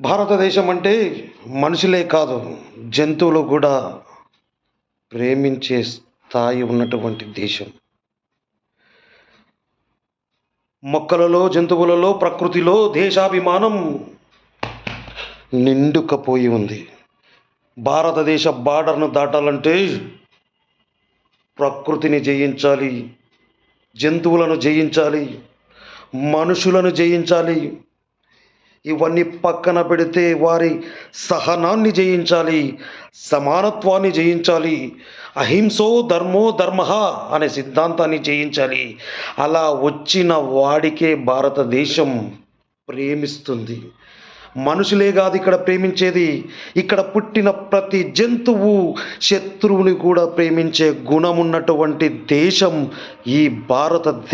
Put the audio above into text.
భారతదేశం అంటే మనుషులే కాదు, జంతువులు కూడా ప్రేమించే స్థాయి ఉన్నటువంటి దేశం. మొక్కలలో, జంతువులలో, ప్రకృతిలో దేశాభిమానం నిండుకపోయి ఉంది. భారతదేశ బార్డర్ను దాటాలంటే ప్రకృతిని జయించాలి, జంతువులను జయించాలి, మనుషులను జయించాలి. ఇవన్నీ పక్కన పెడితే వారి సహనాన్ని జయించాలి, సమానత్వాన్ని జయించాలి, అహింసో ధర్మో ధర్మ అనే సిద్ధాంతాన్ని జయించాలి. అలా వచ్చిన వాడికే భారతదేశం ప్రేమిస్తుంది. మనుషులే కాదు ఇక్కడ ప్రేమించేది, ఇక్కడ పుట్టిన ప్రతి జంతువు శత్రువుని కూడా ప్రేమించే గుణమున్నటువంటి దేశం ఈ భారతదేశం.